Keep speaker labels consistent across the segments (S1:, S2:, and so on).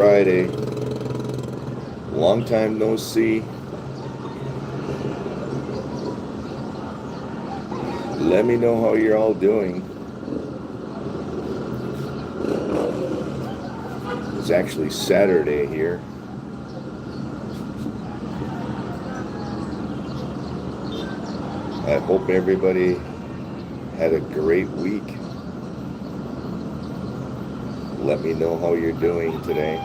S1: Friday. Long time no see. Let me know how you're all doing. It's actually Saturday here. I hope everybody had a great week. Let me know how you're doing today.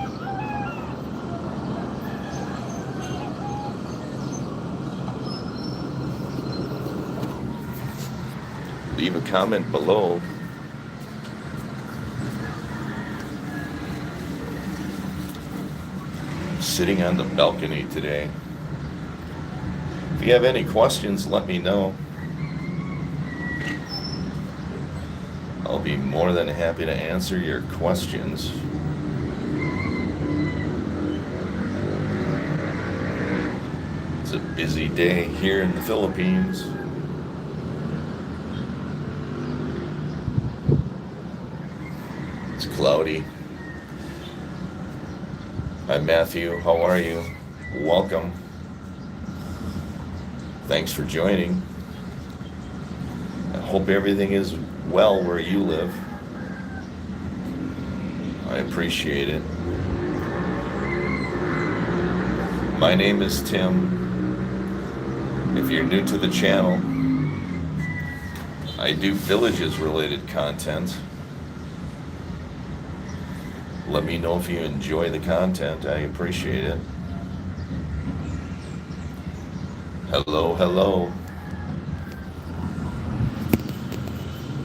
S1: Leave a comment below. I'm sitting on the balcony today. If you have any questions, let me know. I'll be more than happy to answer your questions. It's a busy day here in the Philippines. It's cloudy. Hi Matthew, how are you? Welcome. Thanks for joining. I hope everything is well where you live. I appreciate it. My name is Tim. If you're new to the channel, I do villages related content. Let me know if you enjoy the content. I appreciate it. Hello, hello.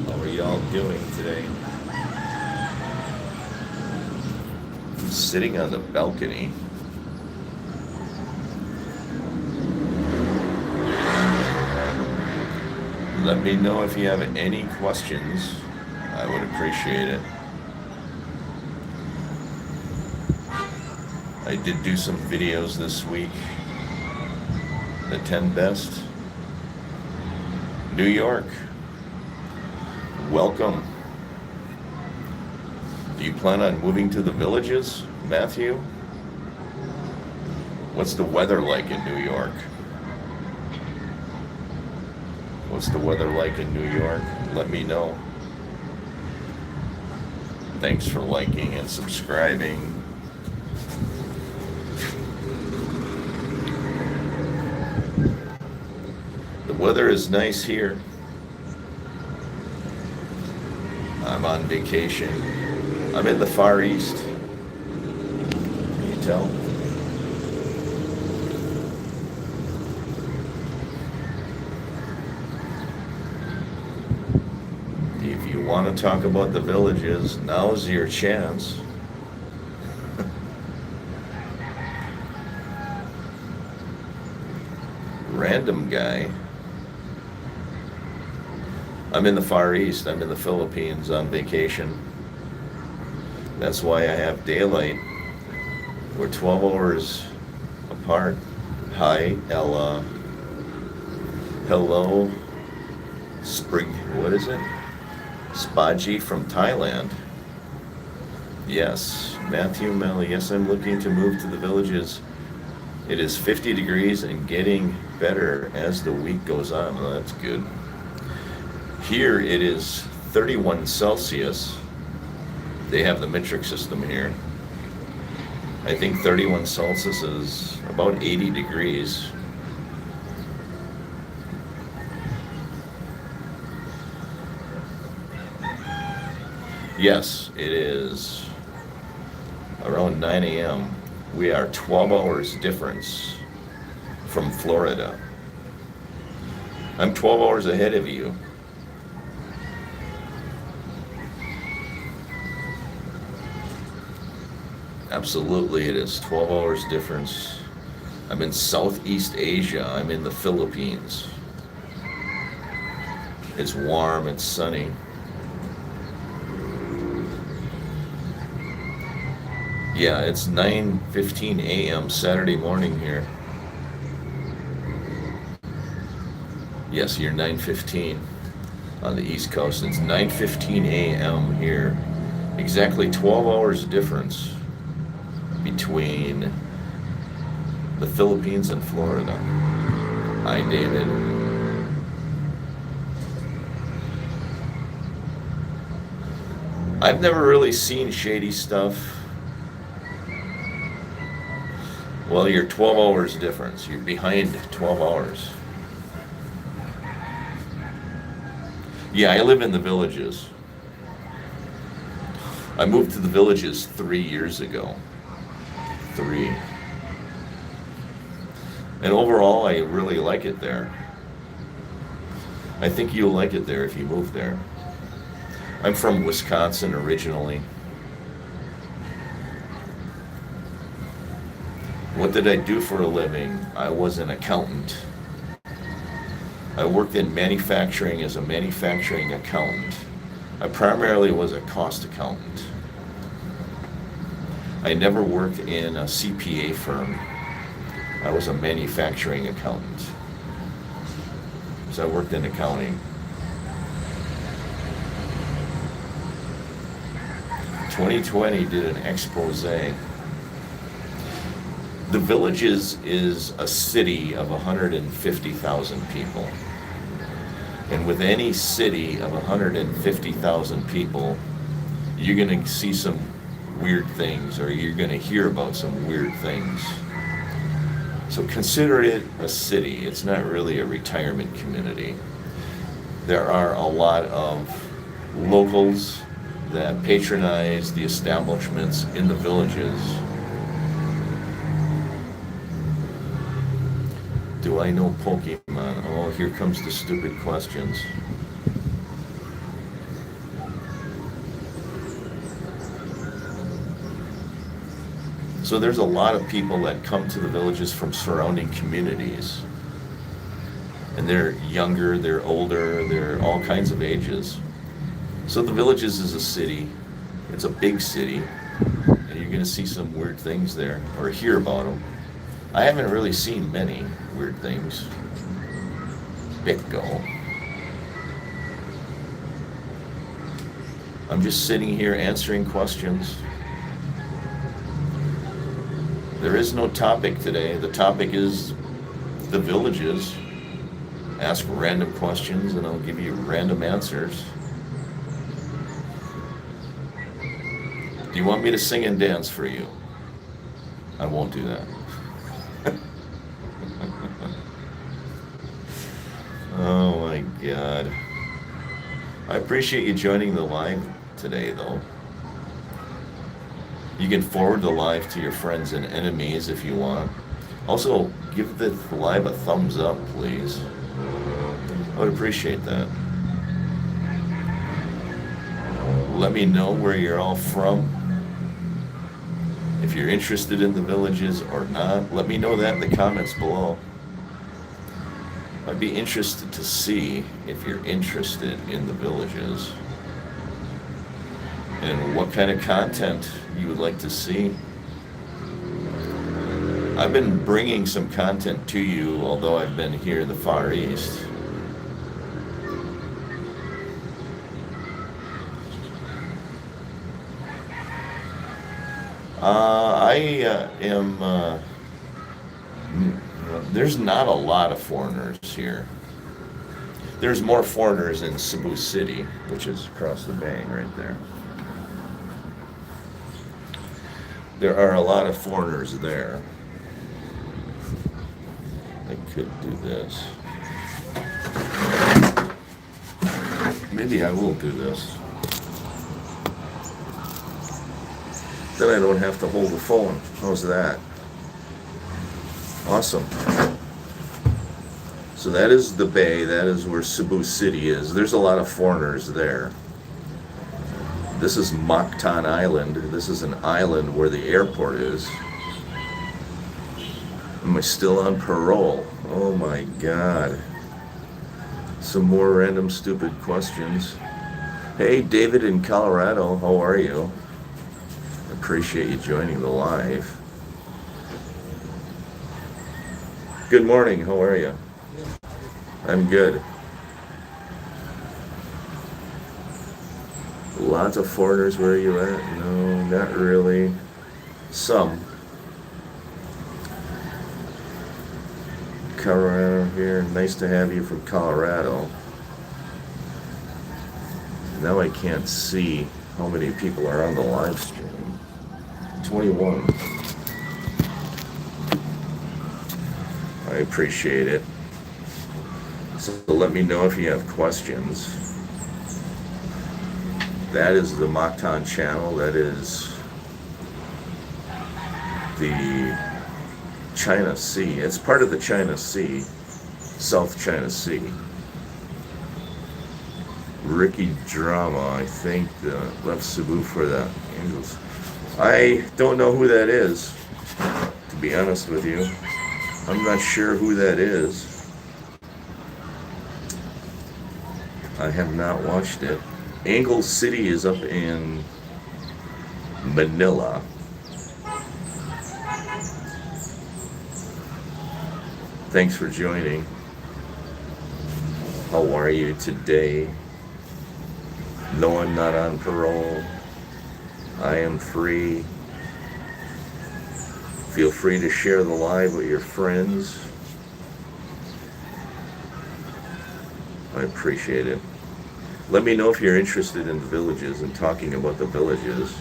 S1: How are y'all doing today? I'm sitting on the balcony. Let me know if you have any questions. I would appreciate it. I did do some videos this week. The 10 best. New York. Welcome. Do you plan on moving to the villages, Matthew? What's the weather like in New York? What's the weather like in New York? Let me know. Thanks for liking and subscribing. The weather is nice here. I'm on vacation. I'm in the Far East. Can you tell? If you want to talk about the villages, now's your chance. Random guy. I'm in the Far East. I'm in the Philippines on vacation. That's why I have daylight. We're 12 hours apart. Hi, Ella. Hello, Sprig. What is it? Spaji from Thailand. Yes, Matthew Melly. Yes, I'm looking to move to the villages. It is 50 degrees and getting better as the week goes on. Well, that's good. Here it is 31 Celsius. They have the metric system here. I think 31 Celsius is about 80 degrees. Yes, it is around 9 a.m. We are 12 hours difference from Florida. I'm 12 hours ahead of you. Absolutely, it is 12 hours difference. I'm in Southeast Asia. I'm in the Philippines. It's warm, it's sunny. Yeah, it's 9:15 a.m. Saturday morning here. Yes, you're 9:15 on the East Coast. It's 9:15 a.m. here. Exactly 12 hours difference. between the Philippines and Florida. Hi, David. I've never really seen shady stuff. Well, you're 12 hours difference. You're behind 12 hours. Yeah, I live in the villages. I moved to the villages 3 years ago. 3. And overall, I really like it there. I think you'll like it there if you move there. I'm from Wisconsin originally. What did I do for a living? I was an accountant. I worked in manufacturing as a manufacturing accountant. I primarily was a cost accountant. I never worked in a CPA firm. I was a manufacturing accountant. So I worked in accounting. 2020 did an expose. The Villages is a city of 150,000 people. And with any city of 150,000 people, you're going to see some weird things, or you're going to hear about some weird things. So consider it a city. It's not really a retirement community. There are a lot of locals that patronize the establishments in the villages. Do I know Pokemon? Oh, here comes the stupid questions. So there's a lot of people that come to the villages from surrounding communities. And they're younger, they're older, they're all kinds of ages. So the villages is a city. It's a big city. And you're going to see some weird things there, or hear about them. I haven't really seen many weird things. Bitgo. I'm just sitting here answering questions. There is no topic today. The topic is the villages. Ask random questions and I'll give you random answers. Do you want me to sing and dance for you? I won't do that. Oh my God. I appreciate you joining the live today, though. You can forward the live to your friends and enemies if you want. Also, give the live a thumbs up, please. I would appreciate that. Let me know where you're all from. If you're interested in the villages or not, let me know that in the comments below. I'd be interested to see if you're interested in the villages and what kind of content you would like to see. I've been bringing some content to you, although I've been here in the Far East. There's not a lot of foreigners here. There's more foreigners in Cebu City, which is across the bay right there. There are a lot of foreigners there. I could do this. Maybe I will do this. Then I don't have to hold the phone. How's that? Awesome. So that is the bay. That is where Cebu City is. There's a lot of foreigners there. This is Mactan Island. This is an island where the airport is. Am I still on parole? Oh my God. Some more random stupid questions. Hey, David in Colorado, how are you? Appreciate you joining the live. Good morning, how are you? I'm good. Lots of foreigners, where are you at? No, not really. Some. Colorado here. Nice to have you from Colorado. Now I can't see how many people are on the live stream. 21. I appreciate it. So let me know if you have questions. That is the Mactan channel. That is the China Sea. It's part of the China Sea, South China Sea. Ricky Drama, I think, left Cebu for the Angels. I don't know who that is, to be honest with you. I'm not sure who that is. I have not watched it. Angle City is up in Manila. Thanks for joining. How are you today? No, I'm not on parole. I am free. Feel free to share the live with your friends. I appreciate it. Let me know if you're interested in the villages and talking about the villages.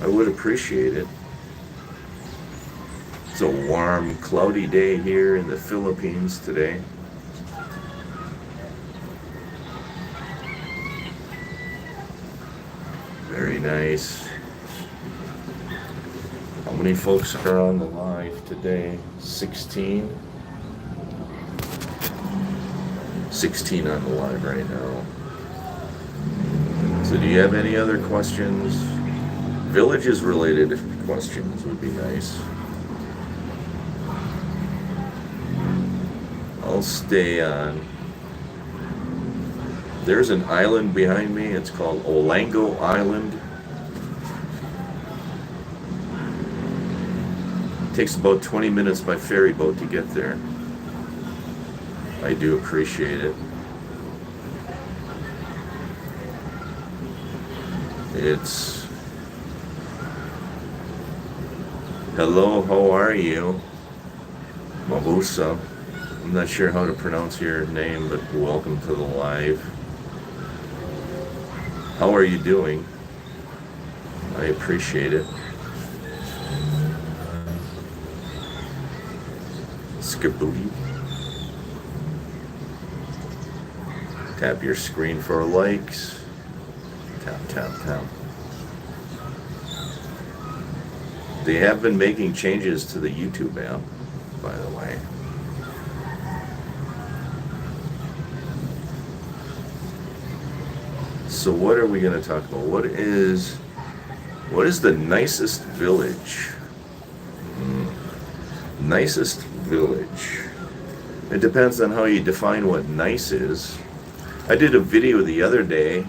S1: I would appreciate it. It's a warm, cloudy day here in the Philippines today. Very nice. How many folks are on the live today? 16? 16 on the live right now. So do you have any other questions? Villages related questions would be nice. I'll stay on. There's an island behind me. It's called Olango Island. It takes about 20 minutes by ferry boat to get there. I do appreciate it. It's... Hello, how are you? Mabusa. I'm not sure how to pronounce your name, but welcome to the live. How are you doing? I appreciate it. Skibooty. Tap your screen for likes. Tap, tap, tap. They have been making changes to the YouTube app, by the way. So what are we going to talk about? What is the nicest village? Nicest village. It depends on how you define what nice is. I did a video the other day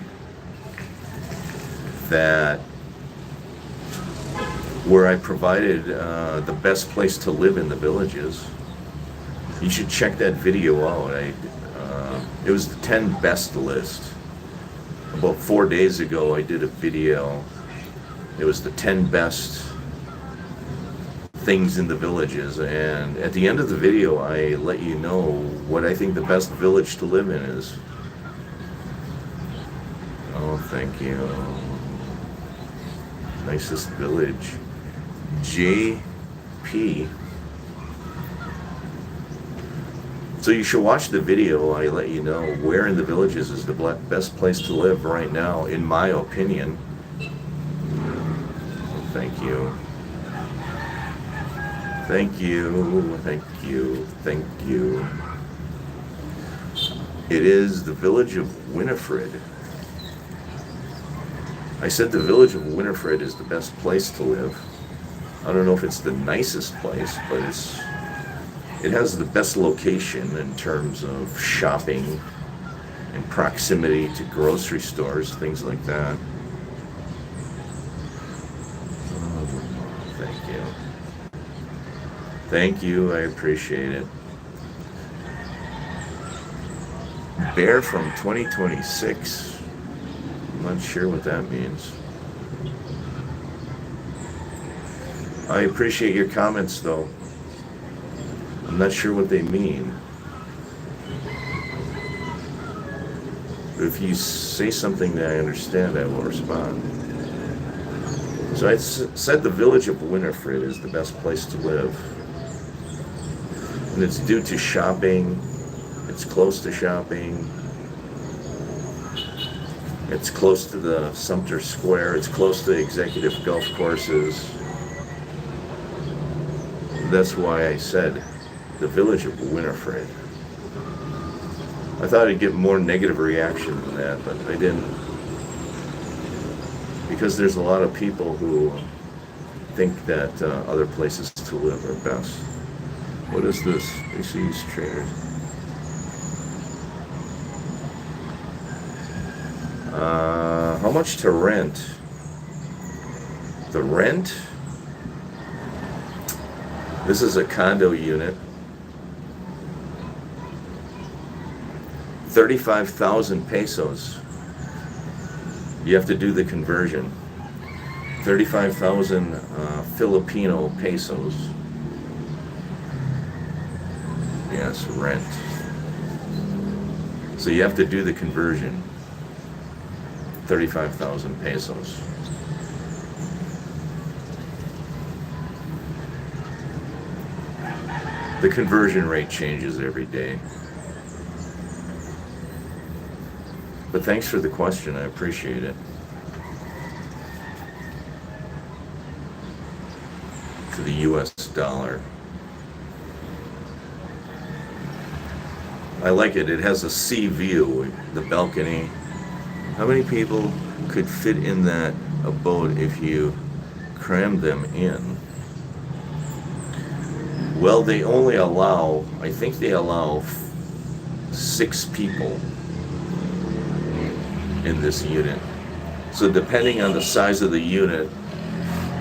S1: where I provided the best place to live in the villages. You should check that video out. It was the 10 best list. About 4 days ago, I did a video. It was the 10 best things in the villages, and at the end of the video, I let you know what I think the best village to live in is. Oh, thank you. Nicest village. JP. So you should watch the video. I let you know where in the villages is the best place to live right now, in my opinion. Thank you. Thank you. Thank you. Thank you. It is the village of Winifred. I said the village of Winifred is the best place to live. I don't know if it's the nicest place, but it has the best location in terms of shopping and proximity to grocery stores, things like that. Thank you. Thank you, I appreciate it. Bear from 2026. I'm not sure what that means. I appreciate your comments, though. I'm not sure what they mean. But if you say something that I understand, I will respond. So I said the village of Winifred is the best place to live. And it's due to shopping. It's close to shopping. It's close to the Sumter Square. It's close to executive golf courses. That's why I said the village of Winifred. I thought I'd get more negative reaction than that, but I didn't. Because there's a lot of people who think that other places to live are best. What is this? These traders. How much to rent? The rent? This is a condo unit. 35,000 pesos. You have to do the conversion. 35,000 Filipino pesos. Yes, rent. So you have to do the conversion. 35,000 pesos. The conversion rate changes every day. But thanks for the question, I appreciate it. To the US dollar. I like it. It has a sea view, the balcony. How many people could fit in that abode if you crammed them in? Well, they only allow, I think they allow 6 people in this unit. So depending on the size of the unit,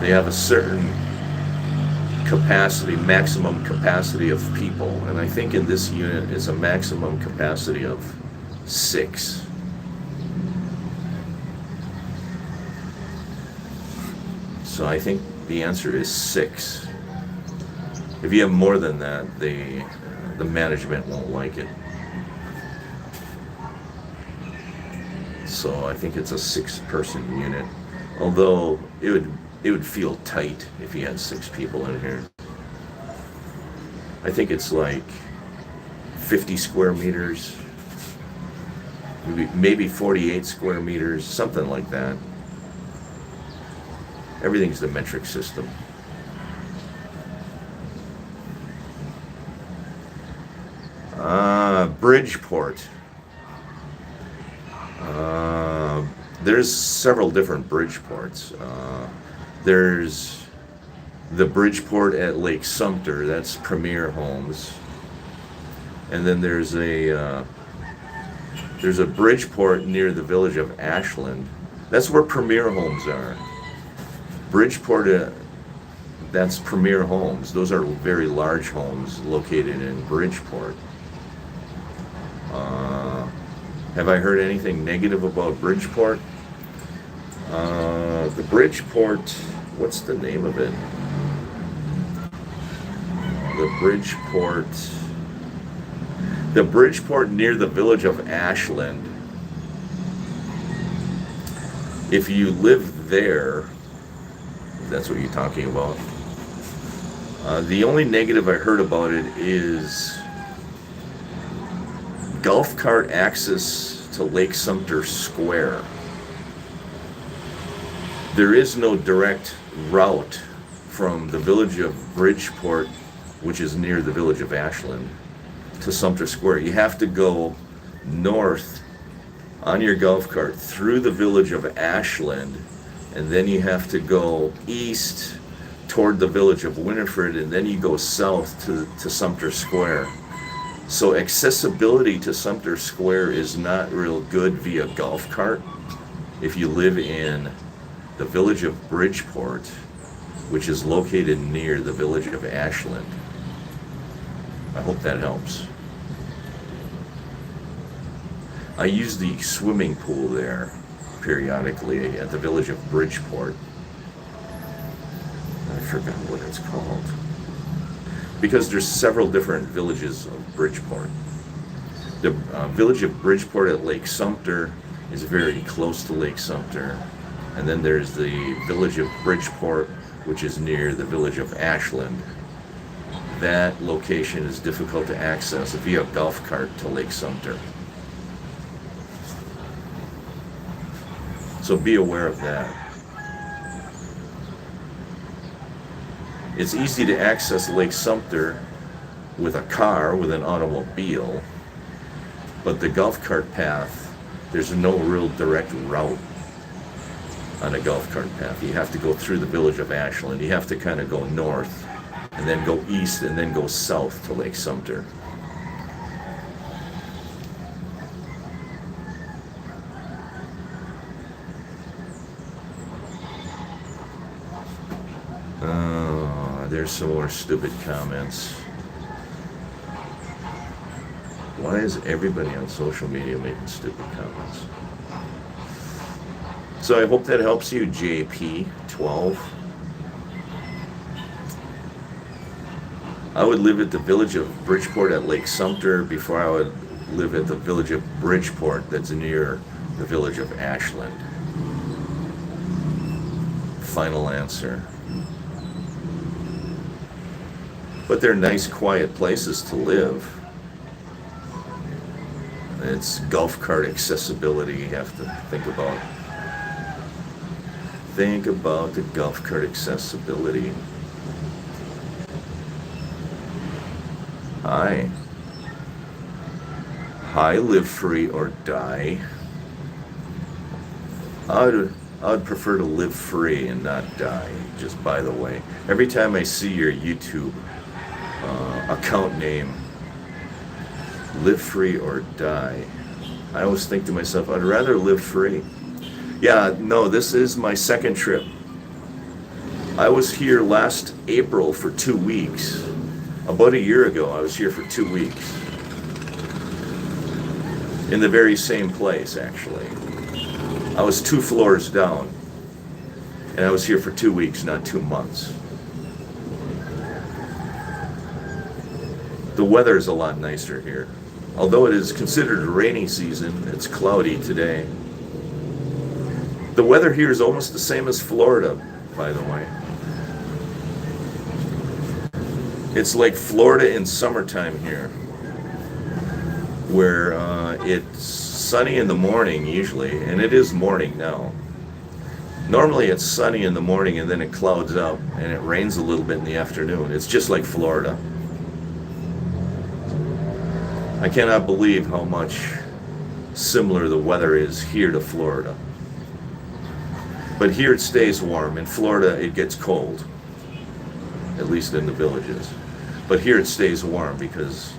S1: they have a certain capacity, maximum capacity of people. And I think in this unit is a maximum capacity of 6. So I think the answer is 6. If you have more than that, the management won't like it. So I think it's a 6-person unit. Although it would feel tight if you had 6 people in here. I think it's like 50 square meters, maybe 48 square meters, something like that. Everything's the metric system. Bridgeport. There's several different Bridgeports. There's the Bridgeport at Lake Sumter, that's Premier Homes. And then there's a Bridgeport near the village of Ashland. That's where Premier Homes are. Bridgeport, that's Premier Homes. Those are very large homes located in Bridgeport. Have I heard anything negative about Bridgeport? The Bridgeport, what's the name of it? The Bridgeport near the village of Ashland. If you live there, if that's what you're talking about. The only negative I heard about it is golf cart access to Lake Sumter Square. There is no direct route from the village of Bridgeport, which is near the village of Ashland, to Sumter Square. You have to go north on your golf cart through the village of Ashland, and then you have to go east toward the village of Winifred, and then you go south to Sumter Square. So accessibility to Sumter Square is not real good via golf cart if you live in the village of Bridgeport, which is located near the village of Ashland. I hope that helps. I use the swimming pool there periodically at the village of Bridgeport. I forgot what it's called. Because there's several different villages of Bridgeport. The village of Bridgeport at Lake Sumter is very close to Lake Sumter. And then there's the village of Bridgeport, which is near the village of Ashland. That location is difficult to access via golf cart to Lake Sumter. So be aware of that. It's easy to access Lake Sumter with a car, with an automobile, but the golf cart path, there's no real direct route on a golf cart path. You have to go through the village of Ashland. You have to kind of go north and then go east and then go south to Lake Sumter. There's some more stupid comments. Why is everybody on social media making stupid comments? So I hope that helps you, JP12. I would live at the village of Bridgeport at Lake Sumter before I would live at the village of Bridgeport that's near the village of Ashland. Final answer. But they're nice, quiet places to live. It's golf cart accessibility you have to think about. Think about the golf cart accessibility. Hi, live free or die. I'd prefer to live free and not die, just by the way. Every time I see your YouTube account name, live free or die, I always think to myself, I'd rather live free. Yeah, no, this is my second trip. I was here last April for 2 weeks. About a year ago, I was here for 2 weeks. In the very same place, actually. I was 2 floors down. And I was here for 2 weeks, not 2 months. The weather is a lot nicer here. Although it is considered a rainy season, it's cloudy today. The weather here is almost the same as Florida, by the way. It's like Florida in summertime here, where it's sunny in the morning usually, and it is morning now. Normally it's sunny in the morning and then it clouds up and it rains a little bit in the afternoon. It's just like Florida. I cannot believe how much similar the weather is here to Florida. But here it stays warm. In Florida it gets cold, at least in the villages. But here it stays warm because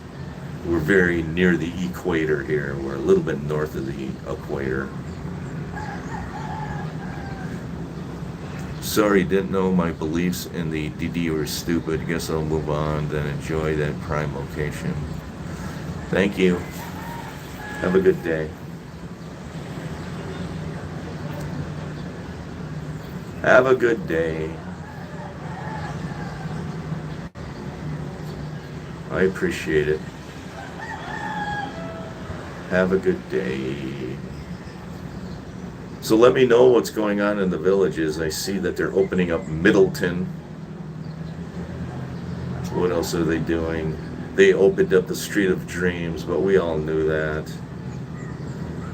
S1: we're very near the equator here. We're a little bit north of the equator. Sorry, didn't know my beliefs in the DD were stupid. Guess I'll move on, then enjoy that prime location. Thank you. Have a good day. Have a good day. I appreciate it. Have a good day. So let me know what's going on in the villages. I see that they're opening up Middleton. What else are they doing? They opened up the Street of Dreams, but we all knew that.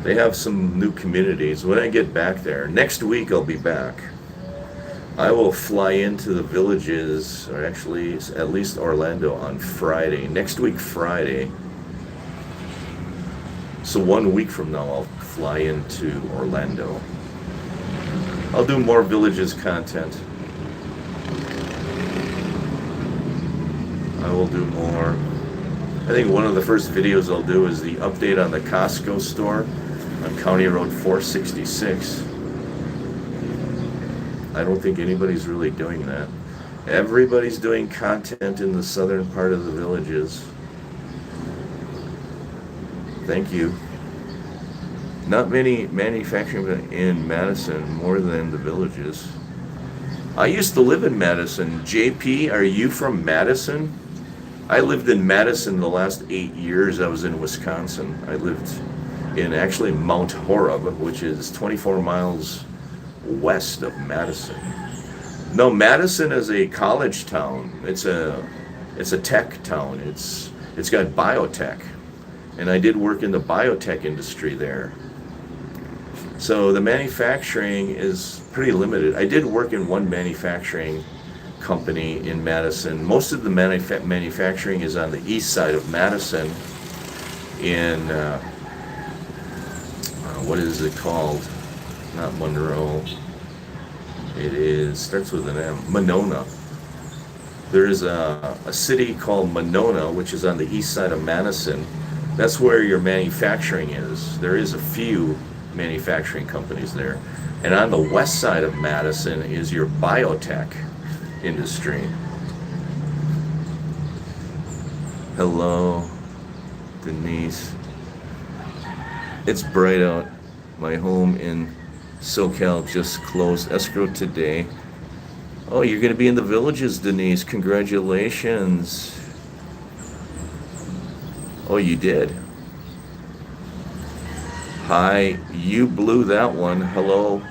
S1: They have some new communities. When I get back there, next week I'll be back. I will fly into the villages, or actually at least Orlando on Friday. Next week, Friday. So 1 week from now, I'll fly into Orlando. I'll do more villages content. I will do more. I think one of the first videos I'll do is the update on the Costco store on County Road 466. I don't think anybody's really doing that. Everybody's doing content in the southern part of the villages. Thank you. Not many manufacturing in Madison, more than the villages. I used to live in Madison. JP, are you from Madison? I lived in Madison the last 8 years. I was in Wisconsin. I lived in actually Mount Horeb, which is 24 miles west of Madison. No, Madison is a college town. It's a tech town. It's got biotech, and I did work in the biotech industry there. So the manufacturing is pretty limited. I did work in one manufacturing company in Madison. Most of the manufacturing is on the east side of Madison in, what is it called? Not Monroe. Starts with an M. Monona. There is a city called Monona, which is on the east side of Madison. That's where your manufacturing is. There is a few manufacturing companies there. And on the west side of Madison is your biotech industry. Hello, Denise. It's bright out. My home in SoCal just closed escrow today. Oh, you're going to be in the Villages, Denise. Congratulations. Oh, you did. Hi, you blew that one. Hello.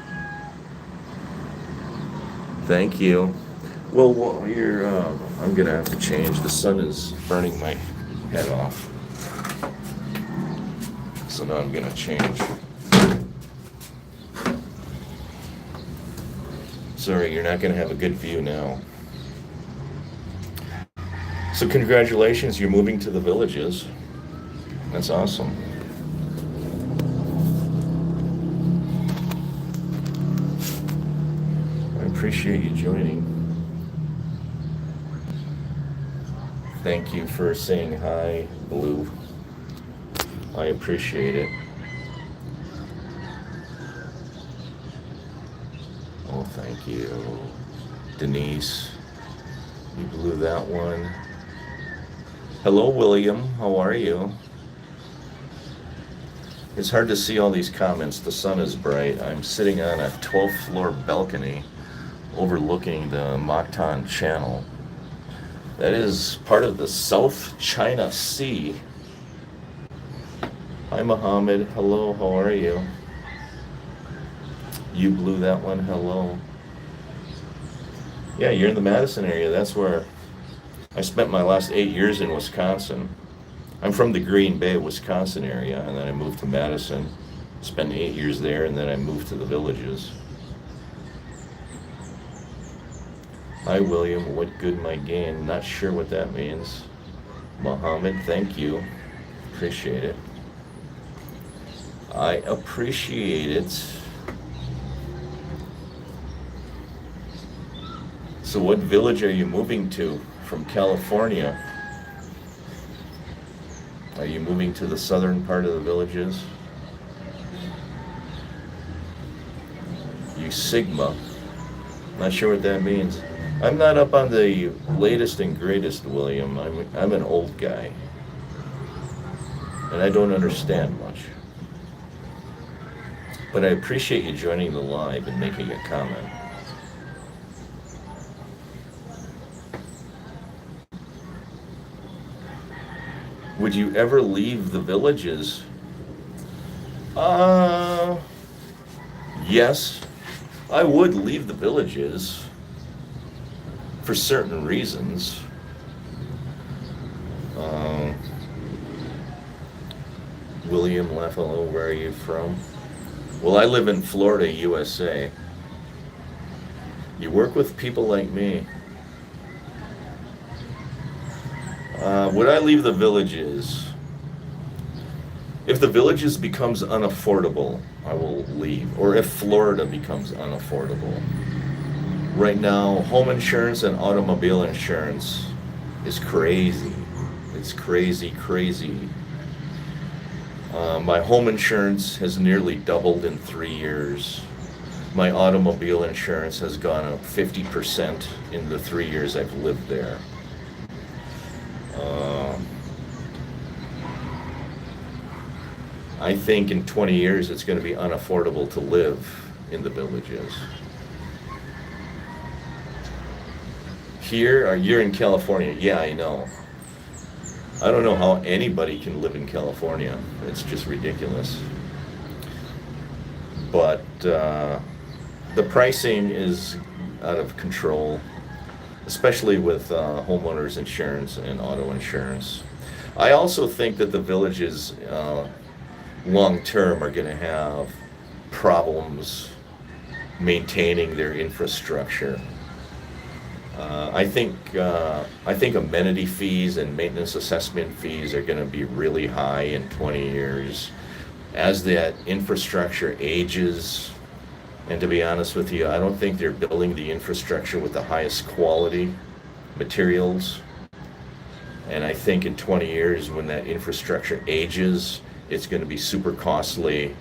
S1: Thank you. Well, I'm going to have to change. The sun is burning my head off. So now I'm going to change. Sorry, you're not going to have a good view now. So congratulations, you're moving to the Villages. That's awesome. I appreciate you joining. Thank you for saying hi, Blue. I appreciate it. Oh, thank you. Denise, you blew that one. Hello, William. How are you? It's hard to see all these comments. The sun is bright. I'm sitting on a 12th floor balcony overlooking the Mactan Channel. That is part of the South China Sea. Hi, Mohammed. Hello, how are you? You blew that one. Hello. Yeah, you're in the Madison area. That's where I spent my last 8 years in Wisconsin. I'm from the Green Bay, Wisconsin area, and then I moved to Madison, spent 8 years there, and then I moved to the Villages. Hi, William. What good might gain? Not sure what that means. Mohammed, thank you. Appreciate it. I appreciate it. So what village are you moving to from California? Are you moving to the southern part of the Villages? You Sigma. Not sure what that means. I'm not up on the latest and greatest, William. I'm an old guy. And I don't understand much. But I appreciate you joining the live and making a comment. Would you ever leave the Villages? Yes, I would leave the Villages for certain reasons. William Leffalo, where are you from? Well, I live in Florida, USA. You work with people like me. Would I leave the Villages? If the Villages becomes unaffordable, I will leave. Or if Florida becomes unaffordable. Right now, home insurance and automobile insurance is crazy. It's crazy, crazy. My home insurance has nearly doubled in 3 years. My automobile insurance has gone up 50% in the 3 years I've lived there. I think in 20 years it's going to be unaffordable to live in the Villages. Here, or you're in California. Yeah, I know. I don't know how anybody can live in California. It's just ridiculous. But the pricing is out of control, especially with homeowners insurance and auto insurance. I also think that the villages, long term, are going to have problems maintaining their infrastructure. I think amenity fees and maintenance assessment fees are going to be really high in 20 years as that infrastructure ages. And to be honest with you, I don't think they're building the infrastructure with the highest quality materials. And I think in 20 years, when that infrastructure ages, it's going to be super costly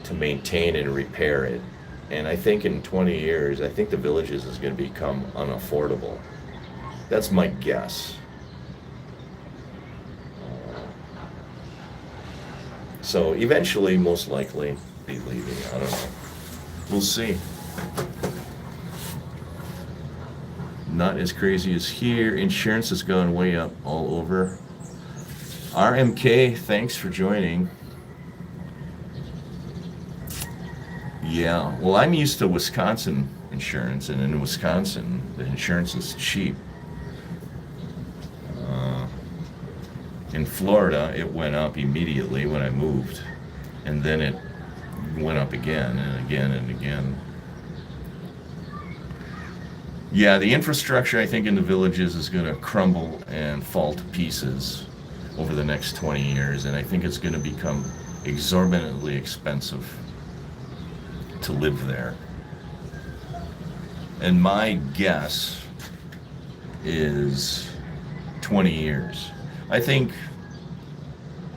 S1: to maintain and repair it. And I think in 20 years, I think the villages is going to become unaffordable. That's my guess. So eventually, most likely, be leaving. I don't know. We'll see. Not as crazy as here. Insurance has gone way up all over. RMK, thanks for joining. Yeah, well, I'm used to Wisconsin insurance, and in Wisconsin, the insurance is cheap. In Florida, it went up immediately when I moved, and then it went up again and again and again. Yeah, the infrastructure, I think, in the villages is going to crumble and fall to pieces over the next 20 years, and I think it's going to become exorbitantly expensive to live there. And my guess is 20 years. I think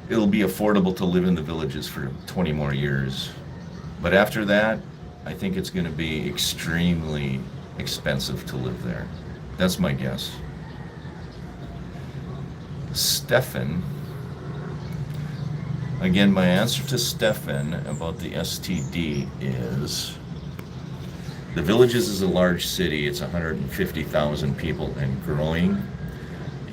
S1: it'll be affordable to live in the villages for 20 more years. But after that, I think it's going to be extremely expensive to live there. That's my guess. Stefan, again, my answer to Stefan about the STD is the villages is a large city. It's 150,000 people and growing.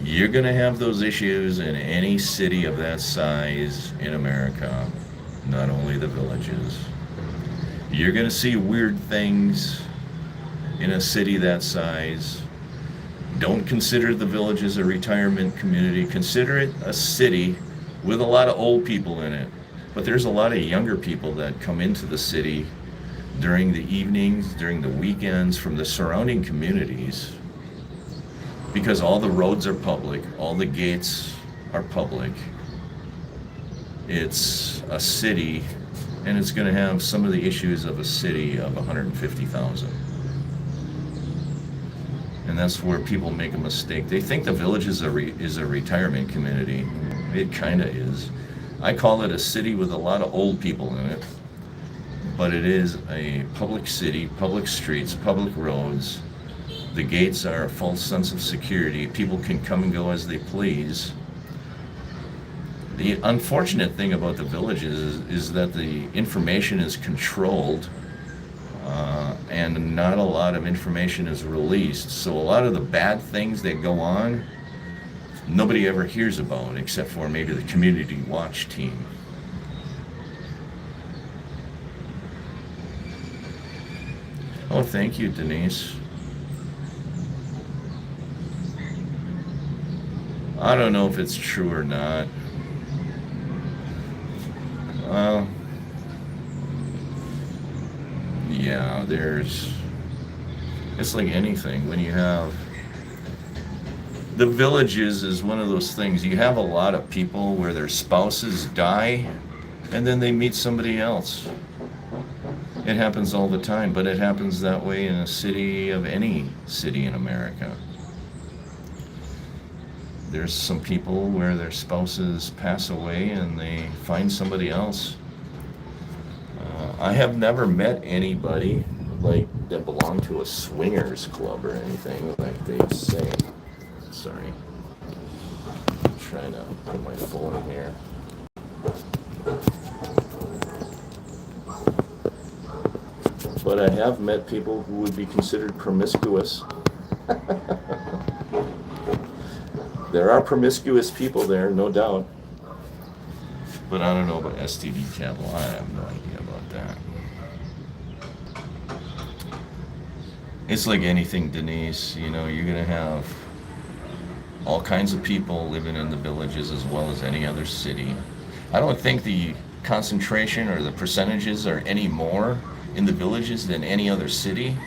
S1: You're going to have those issues in any city of that size in America, not only the villages. You're going to see weird things in a city that size. Don't consider the villages a retirement community. Consider it a city with a lot of old people in it. But there's a lot of younger people that come into the city during the evenings, during the weekends, from the surrounding communities, because all the roads are public, all the gates are public. It's a city, and it's going to have some of the issues of a city of 150,000. And that's where people make a mistake. They think the village is a retirement community. It kind of is. I call it a city with a lot of old people in it, but it is a public city, public streets, public roads. The gates are a false sense of security. People can come and go as they please. The unfortunate thing about the villages is that the information is controlled, and not a lot of information is released. So a lot of the bad things that go on, nobody ever hears about, except for maybe the community watch team. Oh, thank you, Denise. I don't know if it's true or not. Well, yeah, it's like anything. When you have, the villages is one of those things. You have a lot of people where their spouses die, and then they meet somebody else. It happens all the time, but it happens that way in a city of any city in America. There's some people where their spouses pass away and they find somebody else. I have never met anybody like that belonged to a swingers club or anything like they say. Sorry. I'm trying to put my phone in here. But I have met people who would be considered promiscuous There are promiscuous people there, no doubt. But I don't know about STD cattle. I have no idea about that. It's like anything, Denise. You know, you're going to have all kinds of people living in the villages as well as any other city. I don't think the concentration or the percentages are any more in the villages than any other city.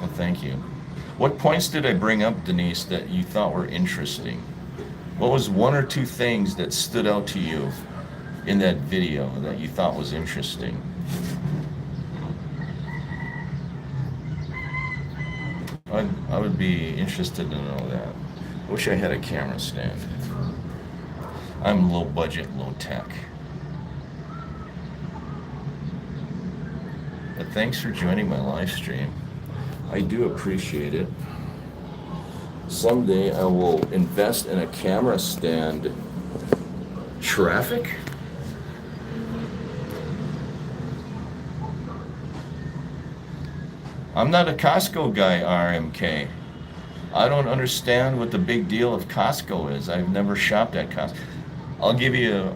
S1: Well, thank you. What points did I bring up, Denise, that you thought were interesting? What was one or two things that stood out to you in that video that you thought was interesting? I would be interested to know that. I wish I had a camera stand. I'm low budget, low tech. But thanks for joining my live stream. I do appreciate it. Someday I will invest in a camera stand. Traffic? I'm not a Costco guy, RMK. I don't understand what the big deal of Costco is. I've never shopped at Costco. I'll give you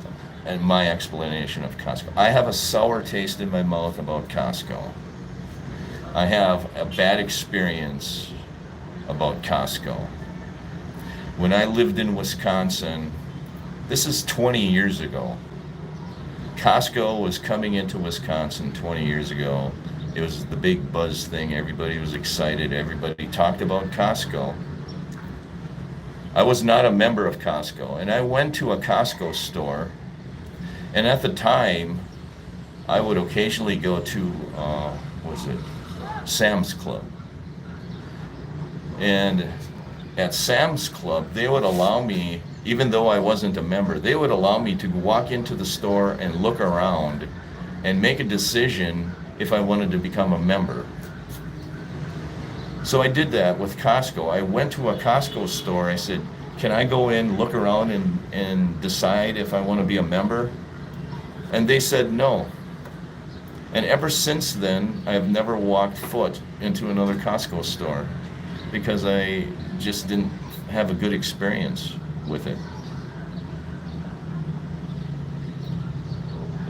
S1: my explanation of Costco. I have a sour taste in my mouth about Costco. I have a bad experience about Costco. When I lived in Wisconsin, this is 20 years ago. Costco was coming into Wisconsin 20 years ago. It was the big buzz thing. Everybody was excited. Everybody talked about Costco. I was not a member of Costco, and I went to a Costco store, and at the time, I would occasionally go to, Sam's Club. And at Sam's Club, they would allow me, even though I wasn't a member, they would allow me to walk into the store and look around and make a decision if I wanted to become a member. So I did that with Costco. I went to a Costco store. I said, can I go in, look around, and decide if I want to be a member? And they said no. And ever since then, I have never walked foot into another Costco store because I just didn't have a good experience with it.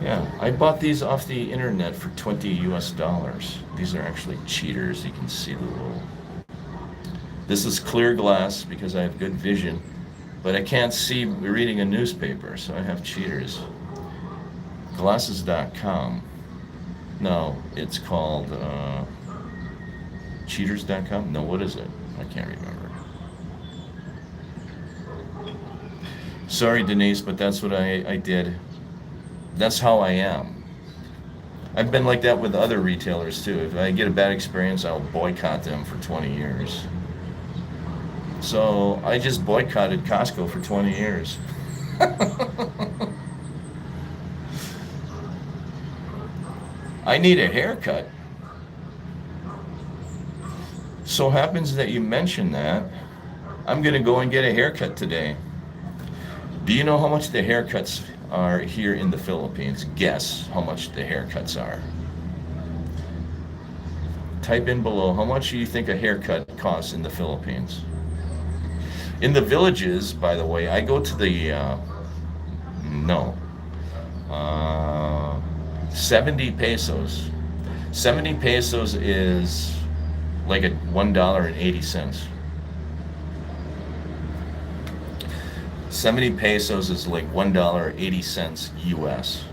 S1: Yeah, I bought these off the internet for $20 US. These are actually cheaters. You can see the little... This is clear glass because I have good vision, but I can't see reading a newspaper, so I have cheaters. Glasses.com. No, it's called cheaters.com? No, what is it? I can't remember. Sorry, Denise, but that's what I did. That's how I am. I've been like that with other retailers too. If I get a bad experience, I'll boycott them for 20 years. So I just boycotted Costco for 20 years. I need a haircut. So happens that you mentioned that. I'm gonna go and get a haircut today. Do you know how much the haircuts are here in the Philippines? Guess how much the haircuts are. Type in below, how much do you think a haircut costs in the Philippines? In the villages, by the way, I go to the, 70 pesos. 70 pesos is like $1.80. 70 pesos is like $1.80 US.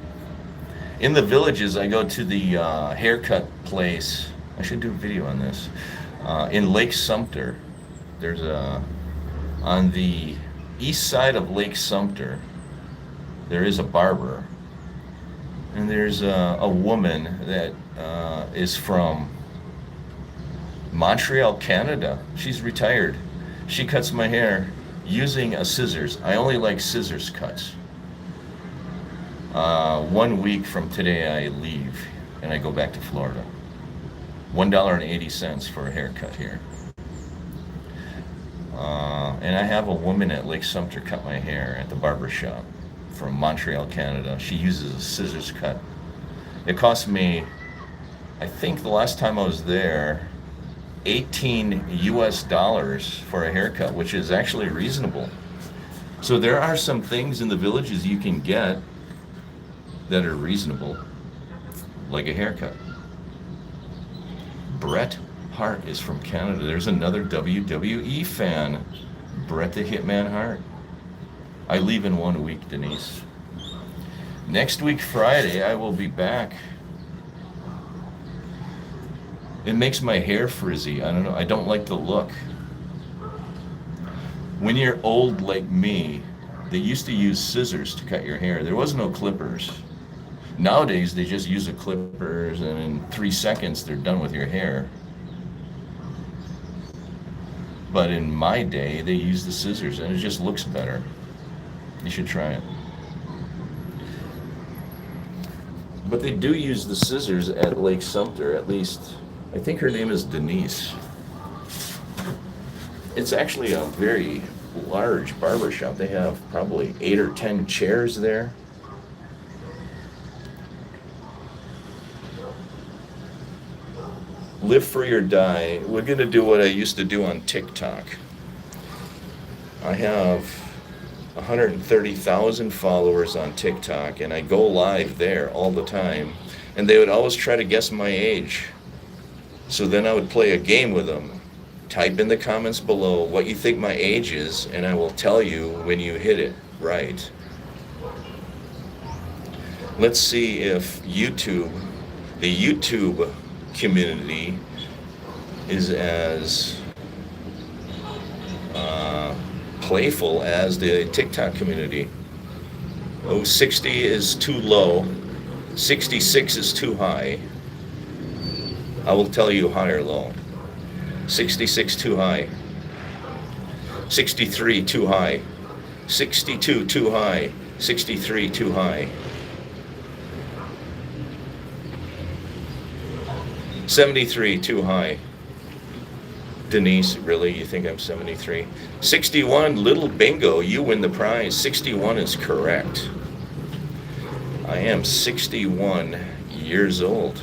S1: In the villages, I go to the haircut place. I should do a video on this. In Lake Sumter, there's on the east side of Lake Sumter, there is a barber. And there's a woman that is from Montreal, Canada. She's retired. She cuts my hair using a scissors. I only like scissors cuts. 1 week from today I leave and I go back to Florida. $1.80 for a haircut here. And I have a woman at Lake Sumter cut my hair at the barber shop from Montreal, Canada. She uses a scissors cut. It cost me I think the last time I was there, $18 for a haircut, which is actually reasonable. So there are some things in the villages you can get that are reasonable, like a haircut. Bret Hart is from Canada. There's another WWE fan, Bret the Hitman Hart. I leave in 1 week, Denise. Next week, Friday, I will be back. It makes my hair frizzy. I don't know. I don't like the look. When you're old like me, they used to use scissors to cut your hair. There was no clippers. Nowadays, they just use the clippers, and in 3 seconds, they're done with your hair. But in my day, they used the scissors, and it just looks better. You should try it. But they do use the scissors at Lake Sumter, at least. I think her name is Denise. It's actually a very large barber shop. They have probably 8 or 10 chairs there. Live free or die. We're going to do what I used to do on TikTok. I have 130,000 followers on TikTok, and I go live there all the time. And they would always try to guess my age. So then I would play a game with them. Type in the comments below what you think my age is, and I will tell you when you hit it right. Let's see if the YouTube community is as playful as the TikTok community. Oh, 60 is too low. 66 is too high. I will tell you high or low. 66 too high. 63 too high. 62 too high. 63 too high. 73 too high. Denise, really? You think I'm 73? 61, little bingo, you win the prize. 61 is correct. I am 61 years old.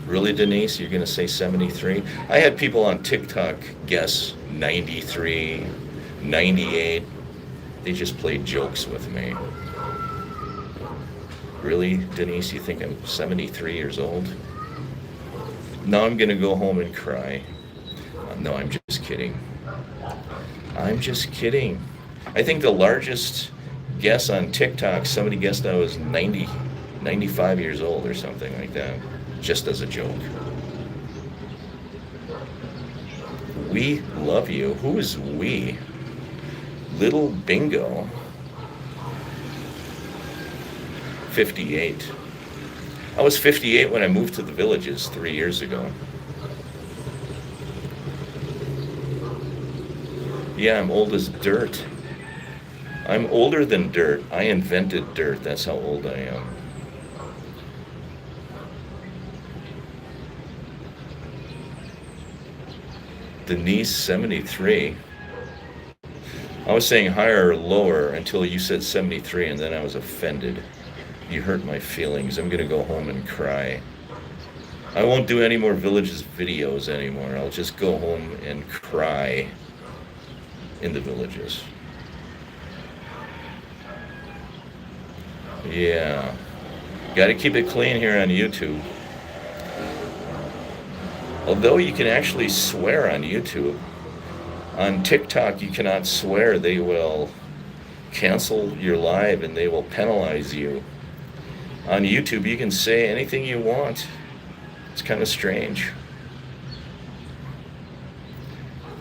S1: Really, Denise? You're going to say 73? I had people on TikTok guess 93, 98. They just played jokes with me. Really, Denise? You think I'm 73 years old? Now I'm going to go home and cry. No, I'm just kidding. I'm just kidding. I think the largest guess on TikTok, somebody guessed I was 95 years old or something like that. Just as a joke. We love you. Who is we? Little bingo. 58. I was 58 when I moved to the villages 3 years ago. Yeah, I'm old as dirt. I'm older than dirt. I invented dirt. That's how old I am. Denise, 73. I was saying higher or lower until you said 73, and then I was offended. You hurt my feelings. I'm going to go home and cry. I won't do any more Villages videos anymore. I'll just go home and cry in the Villages. Yeah. Got to keep it clean here on YouTube. Although you can actually swear on YouTube, on TikTok you cannot swear. They will cancel your live and they will penalize you. On YouTube you can say anything you want. It's kind of strange.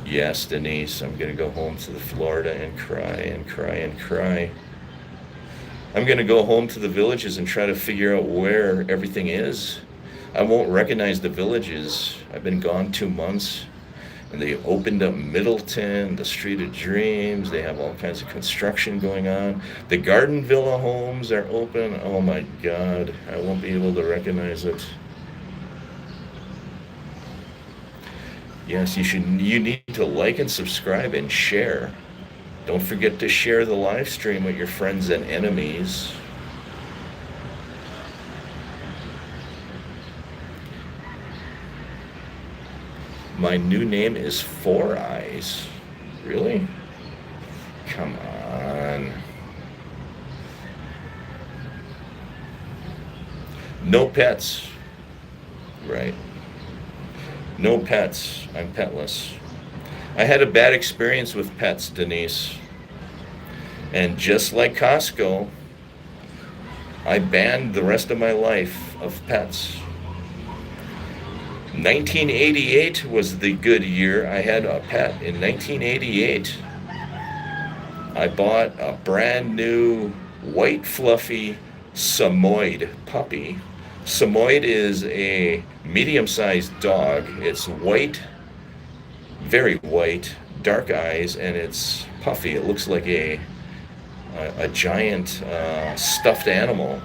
S1: Yes, Denise, I'm going to go home to the Florida and cry and cry and cry. I'm going to go home to the Villages and try to figure out where everything is. I won't recognize the Villages. I've been gone 2 months, and they opened up Middleton, the Street of Dreams. They have all kinds of construction going on. The Garden Villa homes are open. Oh my God, I won't be able to recognize it. Yes, you need to like and subscribe and share. Don't forget to share the live stream with your friends and enemies. My new name is Four Eyes. Really? Come on. No pets. Right. No pets. I'm petless. I had a bad experience with pets, Denise. And just like Costco, I banned the rest of my life of pets. 1988 was the good year. I had a pet in 1988. I bought a brand new white fluffy Samoyed puppy. Samoyed is a medium-sized dog. It's white, very white, dark eyes, and it's puffy. It looks like a giant stuffed animal.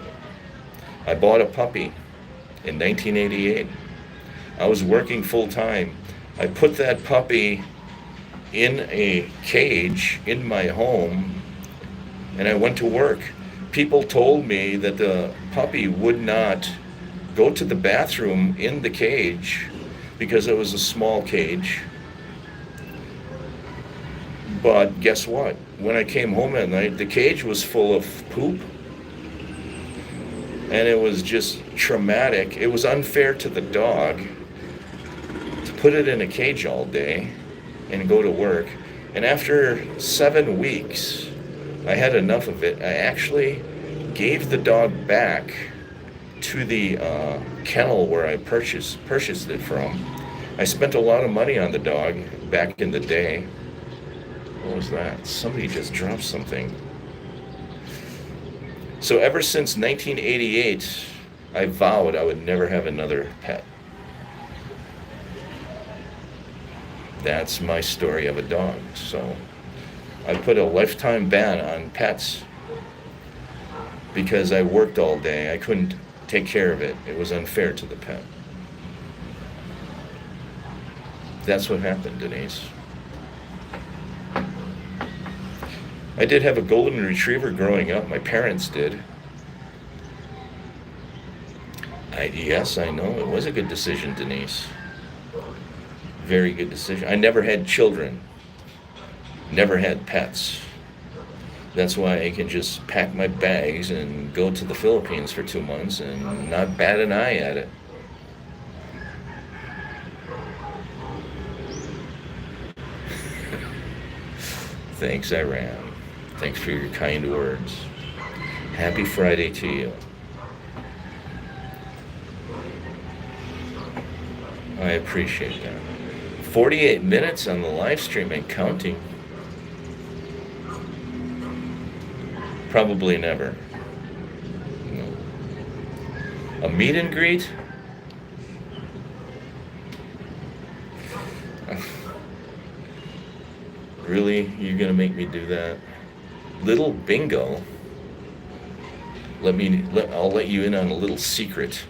S1: I bought a puppy in 1988. I was working full time. I put that puppy in a cage in my home and I went to work. People told me that the puppy would not go to the bathroom in the cage because it was a small cage. But guess what? When I came home at night, the cage was full of poop. And it was just traumatic. It was unfair to the dog to put it in a cage all day and go to work. And after 7 weeks, I had enough of it. I actually gave the dog back to the kennel where I purchased it from. I spent a lot of money on the dog back in the day. What was that? Somebody just dropped something. So ever since 1988, I vowed I would never have another pet. That's my story of a dog. So I put a lifetime ban on pets because I worked all day. I couldn't take care of it. It was unfair to the pet. That's what happened, Denise. I did have a golden retriever growing up. My parents did. Yes, I know. It was a good decision, Denise. Very good decision. I never had children. Never had pets. That's why I can just pack my bags and go to the Philippines for 2 months and not bat an eye at it. Thanks, Iran. Thanks for your kind words. Happy Friday to you. I appreciate that. 48 minutes on the live stream and counting. Probably never. No. A meet and greet? Really? You're gonna make me do that? Little bingo. I'll let you in on a little secret.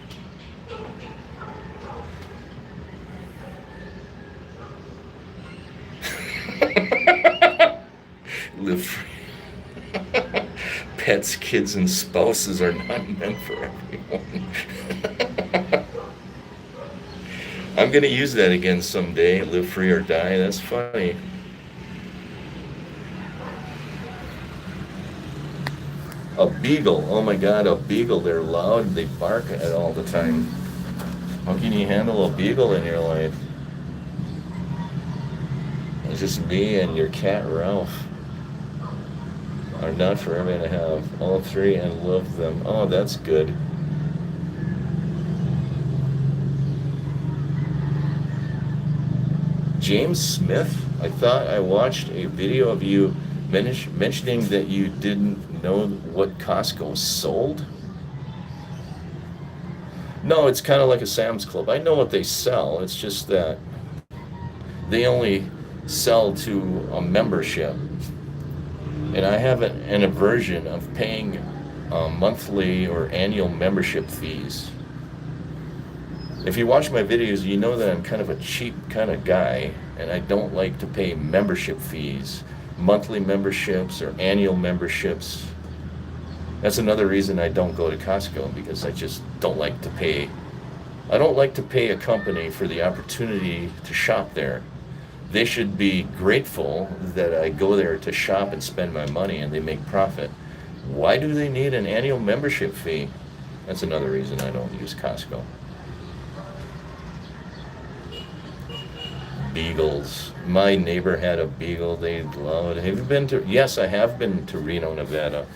S1: Live free. Pets, kids, and spouses are not meant for everyone. I'm gonna use that again someday. Live free or die. That's funny. A beagle, oh my God, a beagle, they're loud, they bark at all the time. How can you handle a beagle in your life? It's just me and your cat, Ralph. Are not for everyone to have. All three and love them. Oh, that's good. James Smith, I thought I watched a video of you mentioning that you didn't know what Costco sold. No, it's kind of like a Sam's Club. I know what they sell. It's just that they only sell to a membership. And I have an aversion of paying monthly or annual membership fees. If you watch my videos, you know that I'm kind of a cheap kind of guy, and I don't like to pay membership fees, monthly memberships or annual memberships. That's another reason I don't go to Costco, because I just don't like to pay I don't like to pay a company for the opportunity to shop there. They should be grateful that I go there to shop and spend my money and they make profit. Why do they need an annual membership fee? That's another reason I don't use Costco. Beagles. My neighbor had a beagle. They loved it. Have you been to? Yes, I have been to Reno, Nevada.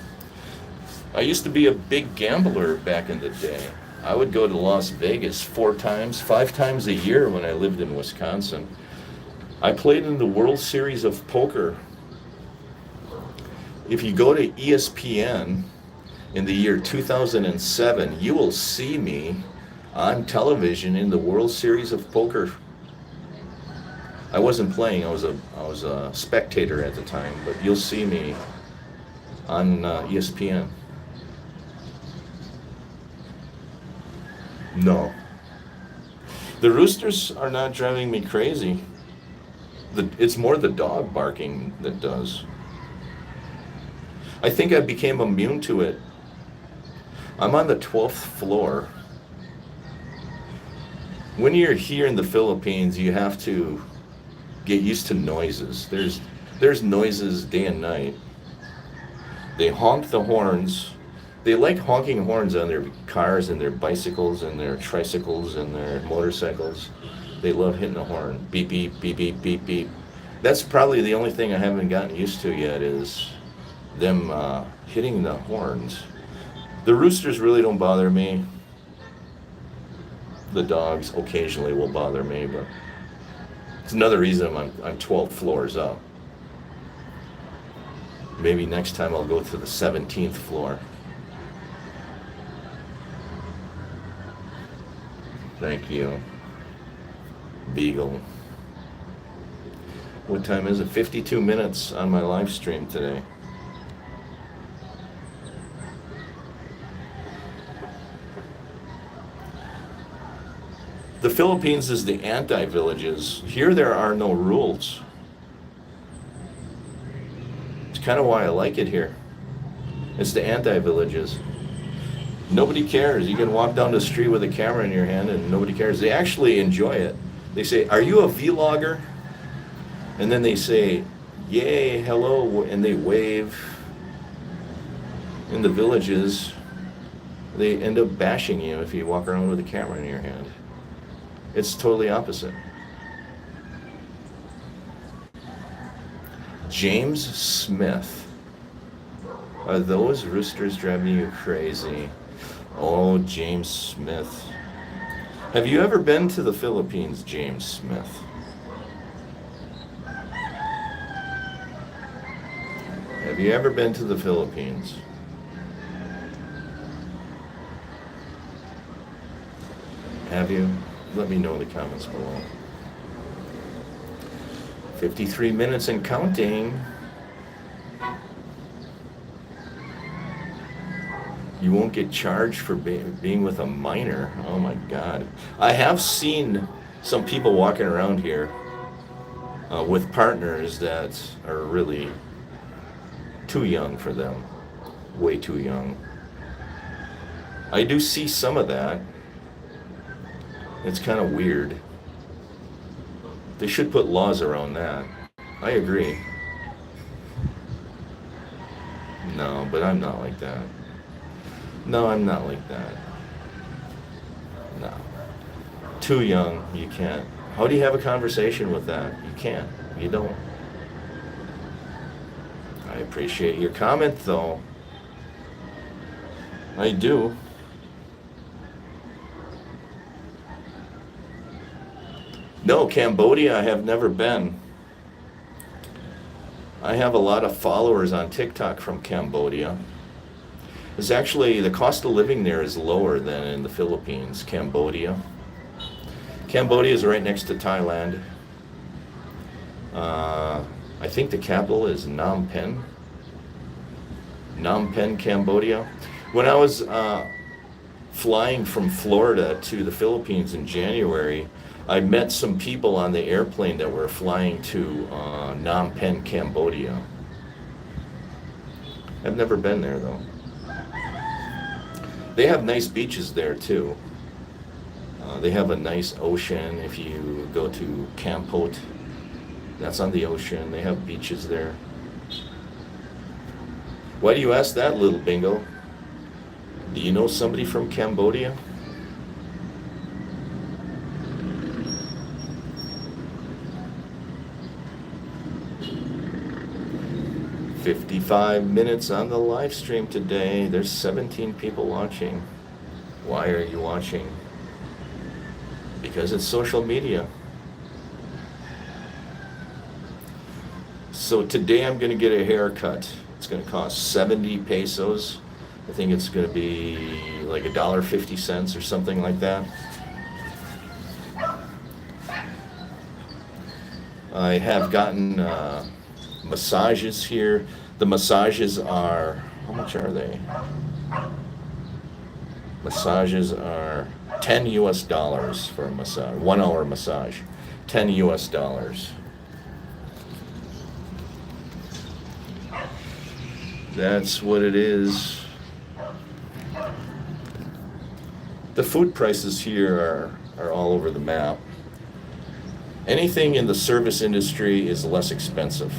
S1: I used to be a big gambler back in the day. I would go to Las Vegas 4 times, 5 times a year when I lived in Wisconsin. I played in the World Series of Poker. If you go to ESPN in the year 2007, you will see me on television in the World Series of Poker. I wasn't playing, I was a spectator at the time, but you'll see me on ESPN. No. The roosters are not driving me crazy. It's more the dog barking that does. I think I became immune to it. I'm on the 12th floor. When you're here in the Philippines, you have to get used to noises. There's noises day and night. They honk the horns. They like honking horns on their cars and their bicycles and their tricycles and their motorcycles. They love hitting the horn. Beep, beep, beep, beep, beep, beep. That's probably the only thing I haven't gotten used to yet is them hitting the horns. The roosters really don't bother me. The dogs occasionally will bother me, but it's another reason I'm 12 floors up. Maybe next time I'll go to the 17th floor. Thank you. Beagle. What time is it? 52 minutes on my live stream today. The Philippines is the anti-villages. Here there are no rules. It's kind of why I like it here. It's the anti-villages. Nobody cares. You can walk down the street with a camera in your hand and nobody cares. They actually enjoy it. They say, "Are you a vlogger?" And then they say, "Yay, hello," and they wave. In the villages, they end up bashing you if you walk around with a camera in your hand. It's totally opposite. James Smith. Are those roosters driving you crazy? Oh, James Smith. Have you ever been to the Philippines, James Smith? Have you ever been to the Philippines? Have you? Let me know in the comments below. 53 minutes and counting. You won't get charged for being with a minor. Oh my God. I have seen some people walking around here with partners that are really too young for them. Way too young. I do see some of that. It's kind of weird. They should put laws around that. I agree. No, but I'm not like that. No, I'm not like that. No. Too young, you can't. How do you have a conversation with that? You can't. You don't. I appreciate your comment, though. I do. No, Cambodia I have never been. I have a lot of followers on TikTok from Cambodia. It's actually, the cost of living there is lower than in the Philippines, Cambodia. Cambodia is right next to Thailand. I think the capital is Phnom Penh. Phnom Penh, Cambodia. When I was flying from Florida to the Philippines in January, I met some people on the airplane that were flying to Phnom Penh, Cambodia. I've never been there though. They have nice beaches there too. They have a nice ocean. If you go to Kampot, that's on the ocean. They have beaches there. Why do you ask that, little bingo? Do you know somebody from Cambodia? "55 minutes on the live stream today. There's 17 people watching. Why are you watching? Because it's social media. So today I'm going to get a haircut. It's going to cost 70 pesos. I think it's going to be like $1.50 or something like that. I have gotten massages here. The massages are, how much are they? Massages are $10 for a massage, 1 hour massage, $10. That's what it is. The food prices here are all over the map. Anything in the service industry is less expensive.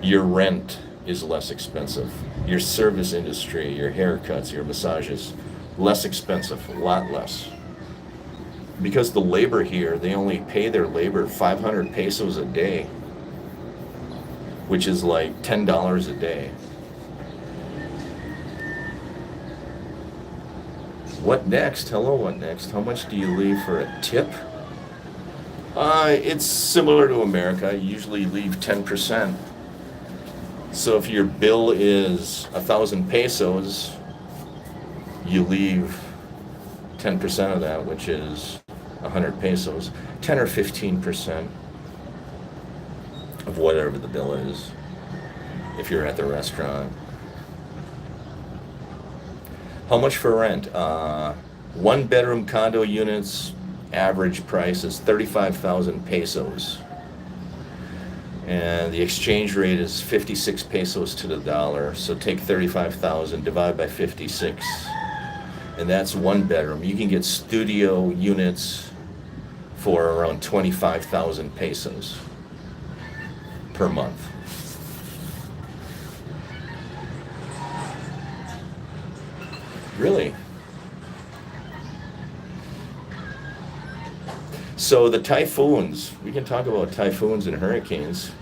S1: Your rent is less expensive. Your service industry, your haircuts, your massages, less expensive, a lot less. Because the labor here, they only pay their labor 500 pesos a day, which is like $10 a day. What next? Hello, what next? How much do you leave for a tip? It's similar to America. You usually leave 10%. So if your bill is 1,000 pesos, you leave 10% of that, which is 100 pesos, 10 or 15% of whatever the bill is, if you're at the restaurant. How much for rent? 1 bedroom condo units, average price is 35,000 pesos. And the exchange rate is 56 pesos to the dollar. So take 35,000, divide by 56. And that's 1 bedroom. You can get studio units for around 25,000 pesos per month. Really? So the typhoons, we can talk about typhoons and hurricanes.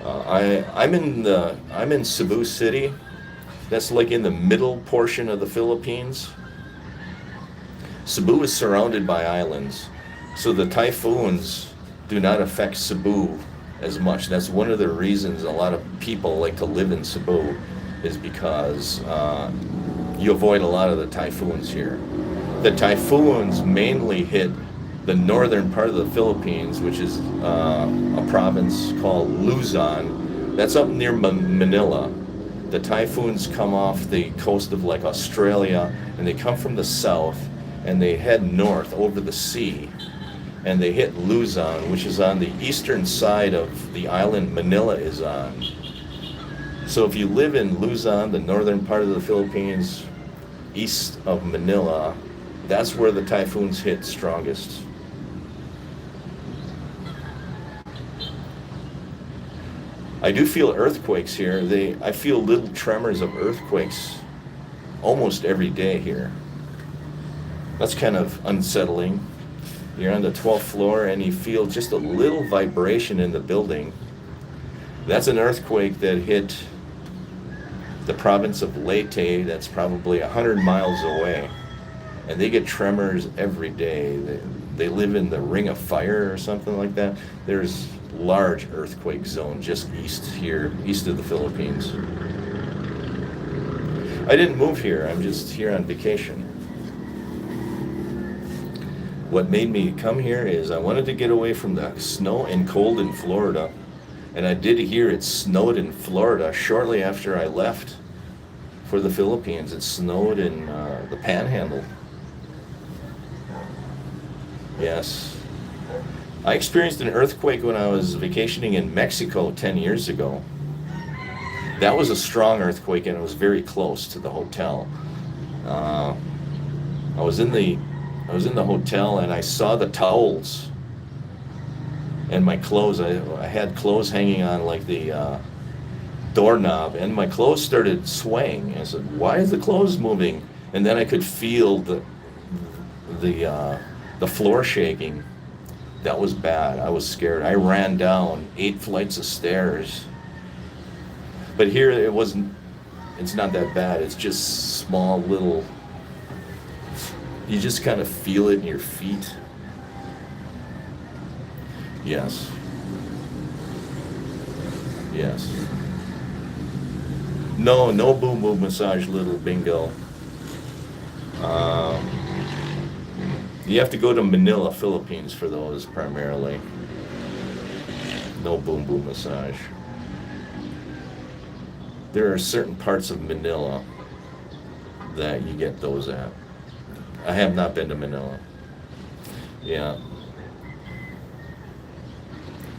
S1: I'm in Cebu City. That's like in the middle portion of the Philippines. Cebu is surrounded by islands, so the typhoons do not affect Cebu as much. That's one of the reasons a lot of people like to live in Cebu, is because you avoid a lot of the typhoons here. The typhoons mainly hit the northern part of the Philippines, which is a province called Luzon. That's up near Manila. The typhoons come off the coast of like Australia, and they come from the south, and they head north over the sea, and they hit Luzon, which is on the eastern side of the island Manila is on. So if you live in Luzon, the northern part of the Philippines, east of Manila, that's where the typhoons hit strongest. I do feel earthquakes here. I feel little tremors of earthquakes almost every day here. That's kind of unsettling. You're on the 12th floor and you feel just a little vibration in the building. That's an earthquake that hit the province of Leyte. That's probably 100 miles away. And they get tremors every day. They live in the Ring of Fire or something like that. There's large earthquake zone just east of the Philippines. I didn't move here. I'm just here on vacation. What made me come here is I wanted to get away from the snow and cold in Florida. And I did hear it snowed in Florida shortly after I left for the Philippines. It snowed in the Panhandle. Yes. I experienced an earthquake when I was vacationing in Mexico 10 years ago. That was a strong earthquake, and it was very close to the hotel. I was in the I was in the hotel and I saw the towels and my clothes. I had clothes hanging on like the doorknob, and my clothes started swaying. I said, "Why is the clothes moving?" And then I could feel the floor shaking. That was bad. I was scared. I ran down 8 flights of stairs. But here it wasn't. It's not that bad. It's just small little. You just kind of feel it in your feet. Yes. Yes. No, no boom boom massage, little bingo. Um, you have to go to Manila, Philippines for those primarily. No boom boom massage. There are certain parts of Manila that you get those at. I have not been to Manila. Yeah.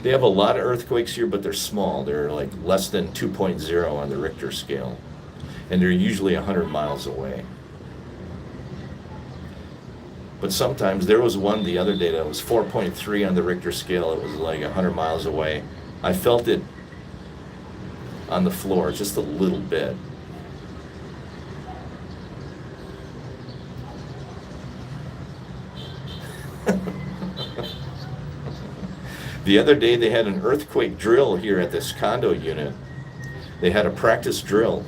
S1: They have a lot of earthquakes here, but they're small. They're like less than 2.0 on the Richter scale. And they're usually 100 miles away. But sometimes, there was one the other day that was 4.3 on the Richter scale. It was like 100 miles away. I felt it on the floor just a little bit. The other day they had an earthquake drill here at this condo unit. They had a practice drill.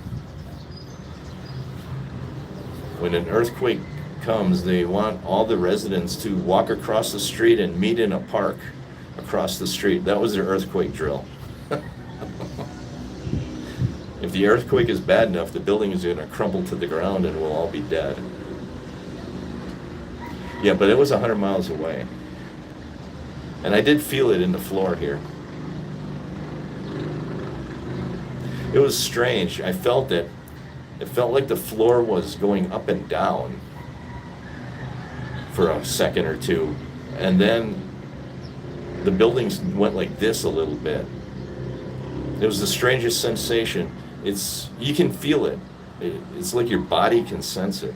S1: When an earthquake comes, they want all the residents to walk across the street and meet in a park across the street. That was their earthquake drill. If the earthquake is bad enough, the building is going to crumble to the ground and we'll all be dead. Yeah, but it was 100 miles away. And I did feel it in the floor here. It was strange. I felt it. It felt like the floor was going up and down for a second or two. And then the buildings went like this a little bit. It was the strangest sensation. You can feel it. It's like your body can sense it.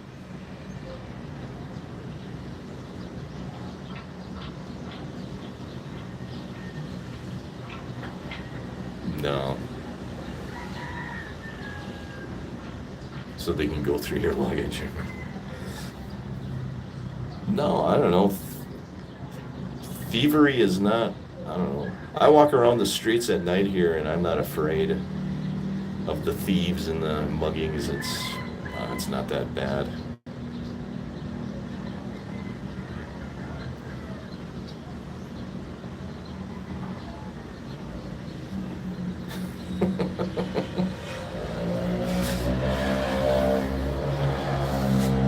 S1: No. So they can go through your luggage. No, I don't know. Thievery is not, I don't know. I walk around the streets at night here and I'm not afraid of the thieves and the muggings. It's not that bad.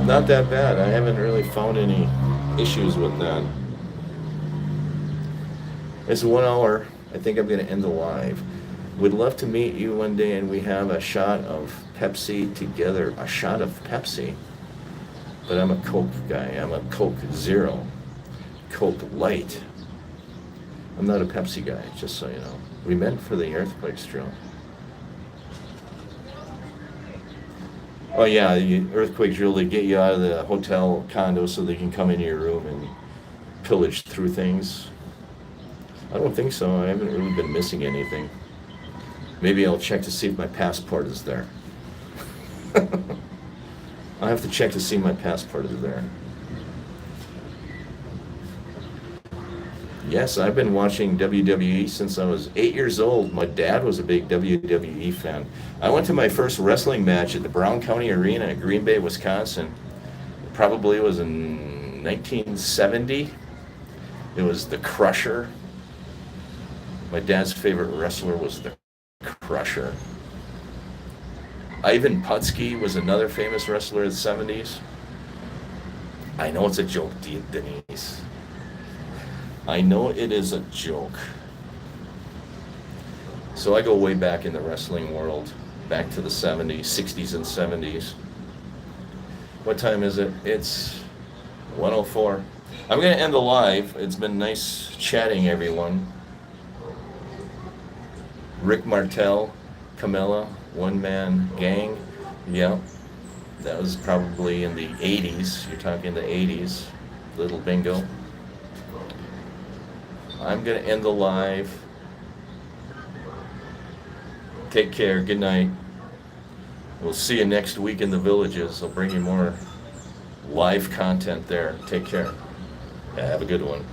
S1: Not that bad. I haven't really found any issues with that. It's 1 hour. I think I'm going to end the live. Would love to meet you one day and we have a shot of Pepsi together. A shot of Pepsi. But I'm a Coke guy. I'm a Coke Zero. Coke Light. I'm not a Pepsi guy, just so you know. We meant for the earthquakes drill. Oh yeah, the earthquake drill, they get you out of the hotel condo so they can come into your room and pillage through things. I don't think so. I haven't really been missing anything. Maybe I'll check to see if my passport is there. I'll have to check to see if my passport is there. Yes, I've been watching WWE since I was 8 years old. My dad was a big WWE fan. I went to my first wrestling match at the Brown County Arena in Green Bay, Wisconsin. It probably was in 1970. It was the Crusher. My dad's favorite wrestler was the Crusher. Ivan Putski was another famous wrestler of the 70s. I know it's a joke, Denise. I know it is a joke. So I go way back in the wrestling world, back to the 70s, 60s and 70s. What time is it? It's 1:04. I'm going to end the live. It's been nice chatting, everyone. Rick Martel, Camilla, One Man Gang. Yeah. That was probably in the 80s. You're talking the 80s. Little bingo. I'm going to end the live. Take care. Good night. We'll see you next week in the villages. I'll bring you more live content there. Take care. Have a good one.